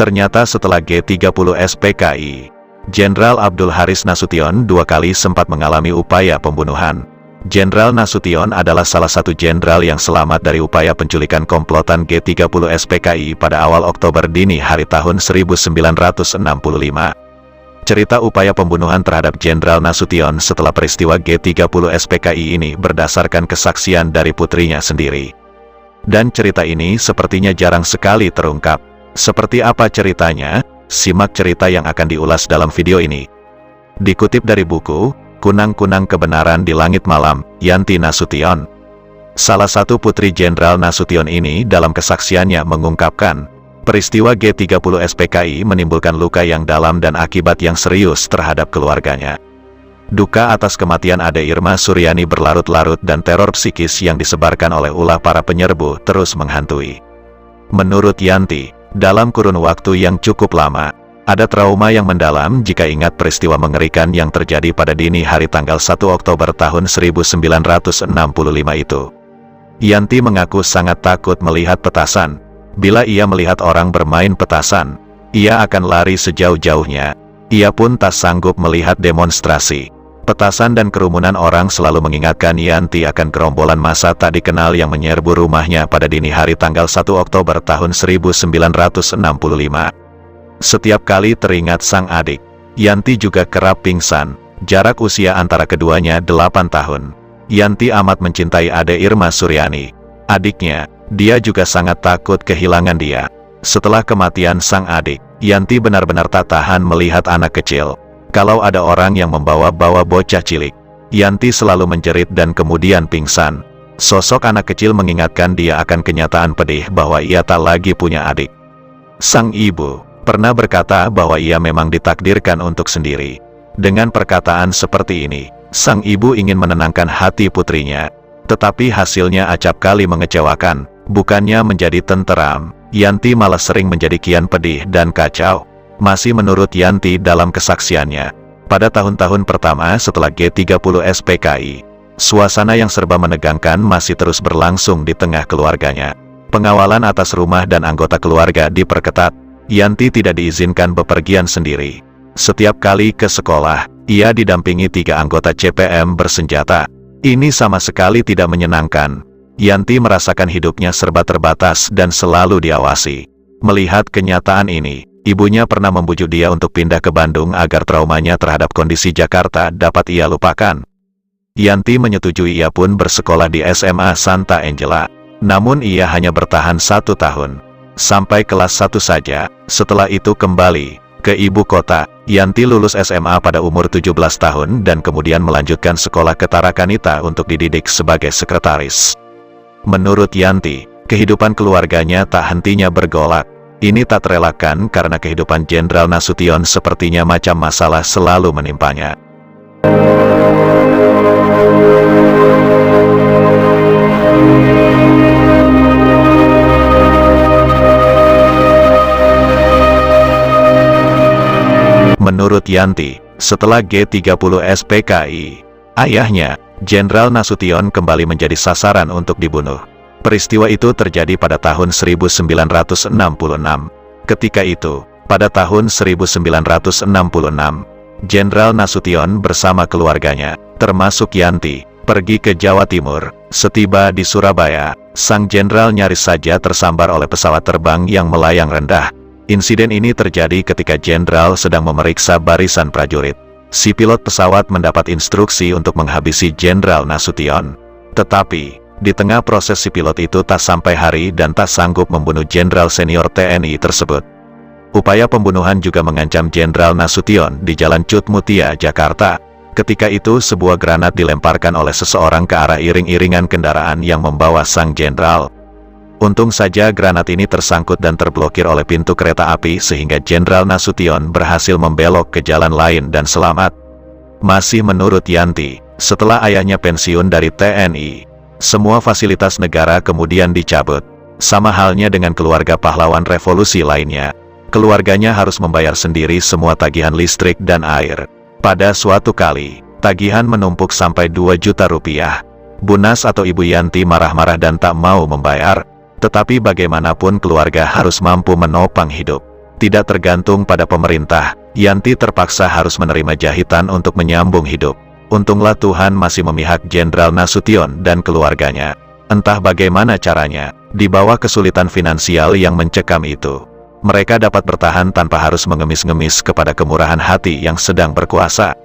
Ternyata setelah G30 SPKI, Jenderal Abdul Haris Nasution 2 kali sempat mengalami upaya pembunuhan. Jenderal Nasution adalah salah satu jenderal yang selamat dari upaya penculikan komplotan G30 SPKI pada awal Oktober dini hari tahun 1965. Cerita upaya pembunuhan terhadap Jenderal Nasution setelah peristiwa G30 SPKI ini berdasarkan kesaksian dari putrinya sendiri. Dan cerita ini sepertinya jarang sekali terungkap. Seperti apa ceritanya? Simak cerita yang akan diulas dalam video ini. Dikutip dari buku, Kunang-Kunang Kebenaran di Langit Malam, Yanti Nasution. Salah satu putri Jenderal Nasution ini dalam kesaksiannya mengungkapkan, peristiwa G30 SPKI menimbulkan luka yang dalam dan akibat yang serius terhadap keluarganya. Duka atas kematian Ade Irma Suryani berlarut-larut dan teror psikis yang disebarkan oleh ulah para penyerbu terus menghantui. Menurut Yanti, dalam kurun waktu yang cukup lama, ada trauma yang mendalam jika ingat peristiwa mengerikan yang terjadi pada dini hari tanggal 1 Oktober tahun 1965 itu. Yanti mengaku sangat takut melihat petasan. Bila ia melihat orang bermain petasan, ia akan lari sejauh-jauhnya. Ia pun tak sanggup melihat demonstrasi. Petasan dan kerumunan orang selalu mengingatkan Yanti akan gerombolan massa tak dikenal yang menyerbu rumahnya pada dini hari tanggal 1 Oktober tahun 1965. Setiap kali teringat sang adik, Yanti juga kerap pingsan. Jarak usia antara keduanya 8 tahun. Yanti amat mencintai Ade Irma Suryani, adiknya. Dia juga sangat takut kehilangan dia. Setelah kematian sang adik, Yanti benar-benar tak tahan melihat anak kecil. Kalau ada orang yang membawa-bawa bocah cilik, Yanti selalu menjerit dan kemudian pingsan. Sosok anak kecil mengingatkan dia akan kenyataan pedih bahwa ia tak lagi punya adik. Sang ibu pernah berkata bahwa ia memang ditakdirkan untuk sendiri. Dengan perkataan seperti ini, sang ibu ingin menenangkan hati putrinya. Tetapi hasilnya acap kali mengecewakan. Bukannya menjadi tenteram, Yanti malah sering menjadi kian pedih dan kacau. Masih menurut Yanti dalam kesaksiannya, pada tahun-tahun pertama setelah G30 SPKI, suasana yang serba menegangkan masih terus berlangsung di tengah keluarganya. Pengawalan atas rumah dan anggota keluarga diperketat. Yanti tidak diizinkan bepergian sendiri. Setiap kali ke sekolah, ia didampingi 3 anggota CPM bersenjata. Ini sama sekali tidak menyenangkan. Yanti merasakan hidupnya serba terbatas dan selalu diawasi. Melihat kenyataan ini, ibunya pernah membujuk dia untuk pindah ke Bandung agar traumanya terhadap kondisi Jakarta dapat ia lupakan. Yanti menyetujui, ia pun bersekolah di SMA Santa Angela. Namun ia hanya bertahan 1 tahun. Sampai kelas 1 saja, setelah itu kembali ke ibu kota. Yanti lulus SMA pada umur 17 tahun dan kemudian melanjutkan sekolah ke Tarakanita untuk dididik sebagai sekretaris. Menurut Yanti, kehidupan keluarganya tak hentinya bergolak. Ini tak terelakkan karena kehidupan Jenderal Nasution sepertinya macam masalah selalu menimpanya. Menurut Yanti, setelah G30 SPKI, ayahnya, Jenderal Nasution kembali menjadi sasaran untuk dibunuh. Peristiwa itu terjadi pada tahun 1966. Ketika itu, pada tahun 1966, Jenderal Nasution bersama keluarganya, termasuk Yanti, pergi ke Jawa Timur. Setiba di Surabaya, sang jenderal nyaris saja tersambar oleh pesawat terbang yang melayang rendah. Insiden ini terjadi ketika jenderal sedang memeriksa barisan prajurit. Si pilot pesawat mendapat instruksi untuk menghabisi Jenderal Nasution. Tetapi, di tengah proses si pilot itu tak sampai hari dan tak sanggup membunuh jenderal senior TNI tersebut. Upaya pembunuhan juga mengancam Jenderal Nasution di Jalan Cut Mutia, Jakarta. Ketika itu sebuah granat dilemparkan oleh seseorang ke arah iring-iringan kendaraan yang membawa sang jenderal. Untung saja granat ini tersangkut dan terblokir oleh pintu kereta api sehingga Jenderal Nasution berhasil membelok ke jalan lain dan selamat. Masih menurut Yanti, setelah ayahnya pensiun dari TNI, semua fasilitas negara kemudian dicabut. Sama halnya dengan keluarga pahlawan revolusi lainnya. Keluarganya harus membayar sendiri semua tagihan listrik dan air. Pada suatu kali, tagihan menumpuk sampai 2 juta rupiah. Bunas atau Ibu Yanti marah-marah dan tak mau membayar. Tetapi bagaimanapun keluarga harus mampu menopang hidup. Tidak tergantung pada pemerintah, Yanti terpaksa harus menerima jahitan untuk menyambung hidup. Untunglah Tuhan masih memihak Jenderal Nasution dan keluarganya. Entah bagaimana caranya, di bawah kesulitan finansial yang mencekam itu, mereka dapat bertahan tanpa harus mengemis-ngemis kepada kemurahan hati yang sedang berkuasa.